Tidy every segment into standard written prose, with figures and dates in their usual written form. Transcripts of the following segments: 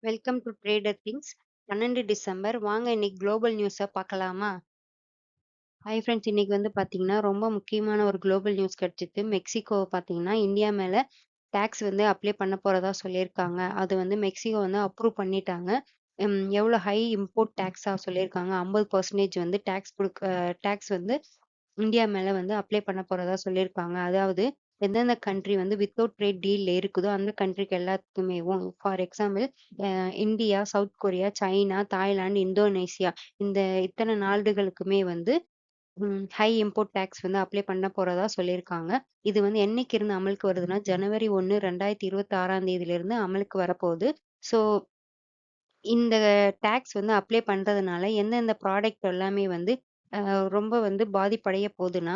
Welcome to trader things. 12 December. வாங்க இன்னைக்கு global நியூஸை பார்க்கலாமா? ஹாய் ஃப்ரெண்ட்ஸ், இன்னைக்கு வந்து பார்த்தீங்கன்னா ரொம்ப முக்கியமான ஒரு குளோபல் நியூஸ் கிடைச்சிது. மெக்சிகோ பார்த்தீங்கன்னா இந்தியா மேலே டேக்ஸ் வந்து அப்ளை பண்ண போகிறதா சொல்லியிருக்காங்க. அது வந்து மெக்சிகோ வந்து அப்ரூவ் பண்ணிட்டாங்க. எவ்வளோ ஹை இம்போர்ட் டேக்ஸாக சொல்லியிருக்காங்க. 50% வந்து டேக்ஸ் வந்து இந்தியா மேல வந்து அப்ளை பண்ண போறதா சொல்லியிருக்காங்க. அதாவது எந்தெந்த கண்ட்ரி வந்து வித்தவுட் ட்ரேட் டீல்ல இருக்குதோ அந்த கண்ட்ரிக்கு எல்லாத்துக்குமேவும் for example India, South Korea, China, Thailand, Indonesia இந்த இத்தனை நாடுகளுக்குமே வந்து ஹை இம்போர்ட் டாக்ஸ் வந்து அப்ளை பண்ண போறதா சொல்லியிருக்காங்க. இது வந்து என்னைக்கு இருந்து அமலுக்கு வருதுன்னா, ஜனவரி 1, 2026ஆம் தேதியிலிருந்து அமலுக்கு வரப்போகுது. ஸோ இந்த டாக்ஸ் வந்து அப்ளை பண்றதுனால எந்தெந்த ப்ராடக்ட் எல்லாமே வந்து ரொம்ப வந்து பாதிப்படைய போகுதுன்னா,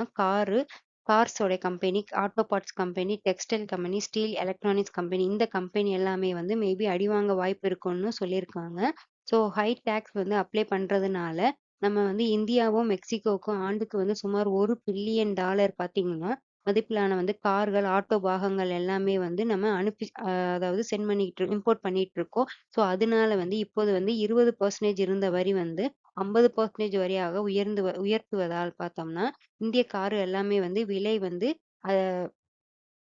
கார்ஸோட company, auto parts company, textile company, steel electronics company இந்த கம்பெனி எல்லாமே வந்து மேபி அடிவாங்க வாய்ப்பு இருக்குன்னு சொல்லியிருக்காங்க. ஸோ ஹை டாக்ஸ் வந்து அப்ளை பண்றதுனால, நம்ம வந்து இந்தியாவும், மெக்சிகோவுக்கும் ஆண்டுக்கு வந்து சுமார் $1 பில்லியன் பார்த்தீங்கன்னா, மதிப்பிலான வந்து கார்கள், ஆட்டோ பாகங்கள் எல்லாமே வந்து நம்ம அதாவது இம்போர்ட் பண்ணிட்டு இருக்கோம். ஸோ அதனால வந்து இப்போது வந்து 20% இருந்த வரி வந்து 50% வரியாக உயர்த்துவதால் பார்த்தோம்னா, இந்திய கார் எல்லாமே வந்து விலை வந்து அ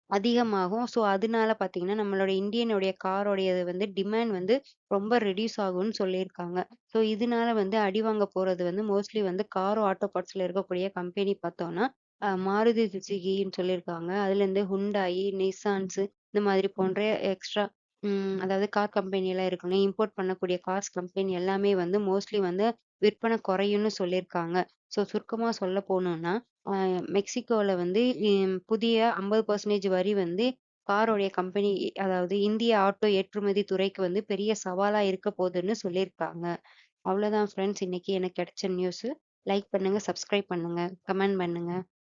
அதிகமாகும். ஸோ அதனால பார்த்தீங்கன்னா, நம்மளோட இந்தியனுடைய காரோடையது வந்து டிமாண்ட் வந்து ரொம்ப ரெட்யூஸ் ஆகும்னு சொல்லியிருக்காங்க. ஸோ இதனால வந்து அடி வாங்க போறது வந்து மோஸ்ட்லி வந்து காரும், ஆட்டோ பார்ட்ஸ்ல இருக்கக்கூடிய கம்பெனி பார்த்தோம்னா, மாருதி சுசுகின்னு சொல்லியிருக்காங்க. அதுலேருந்து ஹுண்டாய், நிசான்ஸ் இந்த மாதிரி போன்ற எக்ஸ்ட்ரா அதாவது கார் கம்பெனிலாம் இருக்குங்க. இம்போர்ட் பண்ணக்கூடிய கார்ஸ் கம்பெனி எல்லாமே வந்து மோஸ்ட்லி வந்து விற்பனை குறையும்னு சொல்லியிருக்காங்க. ஸோ சுருக்கமா சொல்ல போனோம்னா, அ மெக்சிகோல வந்து புதிய 50% வரி வந்து காரோடைய கம்பெனி அதாவது இந்திய ஆட்டோ ஏற்றுமதி துறைக்கு வந்து பெரிய சவாலா இருக்க போதுன்னு சொல்லியிருக்காங்க. அவ்வளோதான் ஃப்ரெண்ட்ஸ் இன்னைக்கு எனக்கு கிடைச்ச நியூஸு. லைக் பண்ணுங்க, சப்ஸ்கிரைப் பண்ணுங்க, கமெண்ட் பண்ணுங்க.